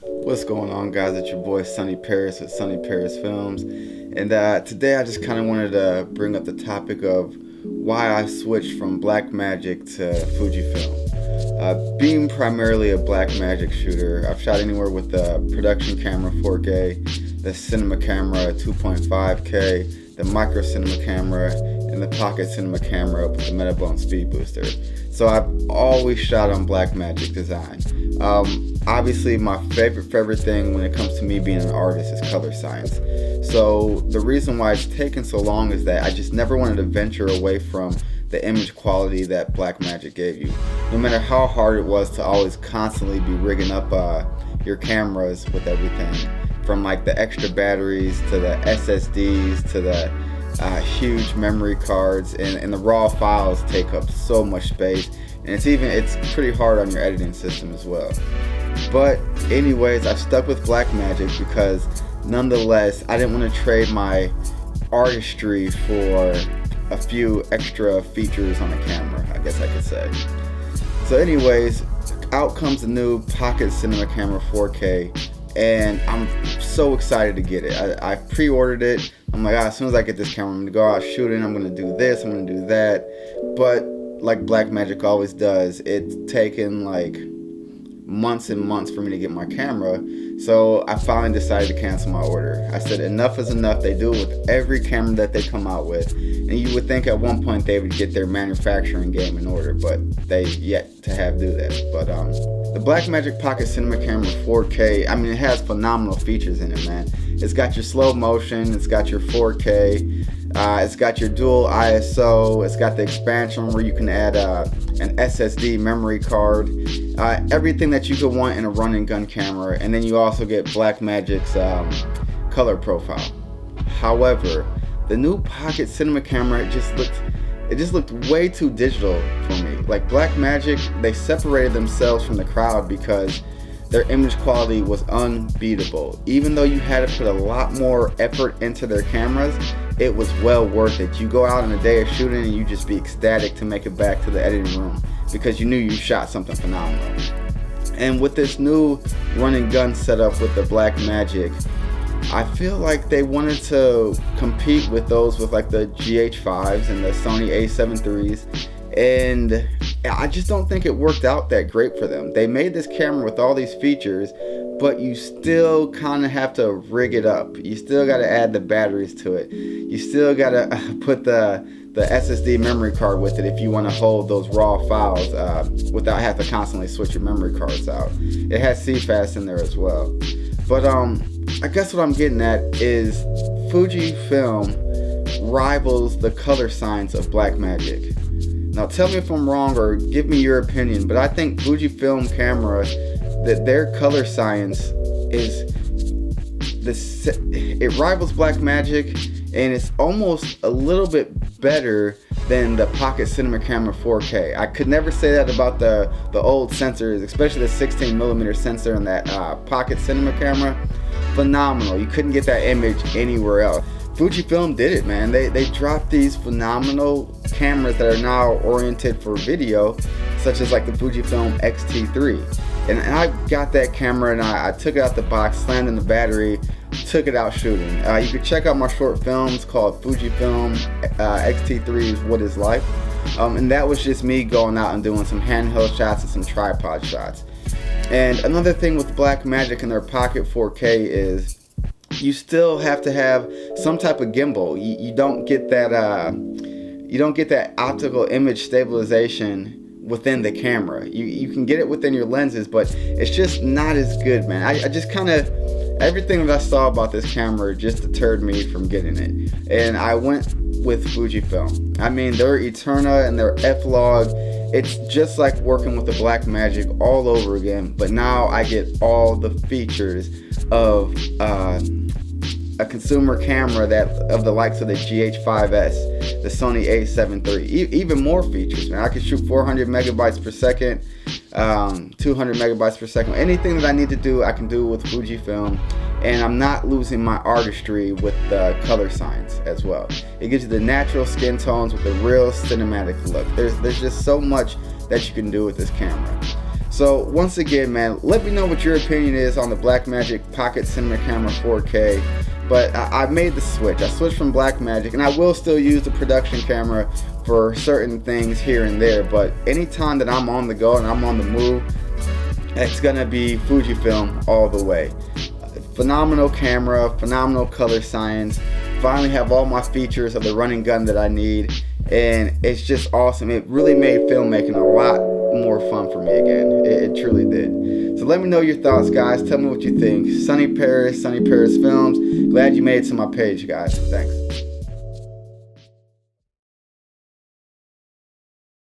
What's going on, guys? It's your boy Sonny Paris with Sonny Paris Films, and today I just kind of wanted to bring up the topic of why I switched from Blackmagic to Fujifilm. Being primarily a Blackmagic shooter, I've shot anywhere with the production camera 4K, the cinema camera 2.5K, the micro cinema camera, and the pocket cinema camera with the Metabone speed booster. So I've always shot on Blackmagic design. Obviously my favorite thing when it comes to me being an artist is color science. So the reason why it's taken so long is that I just never wanted to venture away from the image quality that Blackmagic gave you. No matter how hard it was to always constantly be rigging up your cameras with everything, from like the extra batteries to the SSDs to the huge memory cards, and the raw files take up so much space, and it's pretty hard on your editing system as well. But anyways, I've stuck with Blackmagic because nonetheless I didn't want to trade my artistry for a few extra features on the camera, I guess I could say. So anyways, out comes the new Pocket Cinema Camera 4K, and I'm so excited to get it. I pre-ordered it. I'm like, as soon as I get this camera, I'm gonna go out shooting, I'm gonna do this, I'm gonna do that. But like Blackmagic always does, it's taken like months and months for me to get my camera. So I finally decided to cancel my order. I said enough is enough. They do it with every camera that they come out with, and you would think at one point they would get their manufacturing game in order, but they yet to do that. But the Blackmagic Pocket Cinema Camera 4K, I mean, it has phenomenal features in it, man. It's got your slow motion, it's got your 4K, it's got your dual ISO, it's got the expansion where you can add an SSD memory card, everything that you could want in a run and gun camera, and then you also get Blackmagic's color profile. However, the new Pocket Cinema camera, it just looked way too digital for me. Like Blackmagic, they separated themselves from the crowd because their image quality was unbeatable. Even though you had to put a lot more effort into their cameras, it was well worth it. You go out on a day of shooting and you just be ecstatic to make it back to the editing room because you knew you shot something phenomenal. And with this new run and gun setup with the Blackmagic, I feel like they wanted to compete with those with like the GH5s and the Sony A7 IIIs, and I just don't think it worked out that great for them. They made this camera with all these features, but you still kind of have to rig it up. You still got to add the batteries to it. You still got to put the SSD memory card with it if you want to hold those raw files without having to constantly switch your memory cards out. It has CFast in there as well. But I guess what I'm getting at is Fujifilm rivals the color science of Blackmagic. Now tell me if I'm wrong or give me your opinion, but I think Fujifilm camera, that their color science it rivals Blackmagic, and it's almost a little bit better than the Pocket Cinema Camera 4K. I could never say that about the old sensors, especially the 16mm sensor in that Pocket Cinema camera. Phenomenal. You couldn't get that image anywhere else. Fujifilm did it, man. They dropped these phenomenal cameras that are now oriented for video, such as like the Fujifilm XT3. And I got that camera and I took it out the box, slammed in the battery, took it out shooting. You can check out my short films called Fujifilm XT3's What Is Life. And that was just me going out and doing some handheld shots and some tripod shots. And another thing with Blackmagic and their Pocket 4K is you still have to have some type of gimbal. You don't get that optical image stabilization within the camera. You can get it within your lenses, but it's just not as good, man. I just kind of, everything that I saw about this camera just deterred me from getting it, and I went with Fujifilm. I mean, their Eterna and their F-Log, it's just like working with the Blackmagic all over again, but now I get all the features of a consumer camera that of the likes of the GH5S, the Sony A7 III, even more features, man. I can shoot 400 megabytes per second, 200 megabytes per second. Anything that I need to do, I can do with Fujifilm, and I'm not losing my artistry with the color science as well. It gives you the natural skin tones with the real cinematic look. There's just so much that you can do with this camera. So once again, man, let me know what your opinion is on the Blackmagic Pocket Cinema Camera 4K. But I made the switch. I switched from Blackmagic, and I will still use the production camera for certain things here and there. But anytime that I'm on the go and I'm on the move, it's gonna be Fujifilm all the way. Phenomenal camera, phenomenal color science. Finally have all my features of the running gun that I need, and it's just awesome. It really made filmmaking a lot more fun for me again. It truly did. So let me know your thoughts, guys. Tell me what you think. Sunny Paris Films. Glad you made it to my page, guys. Thanks.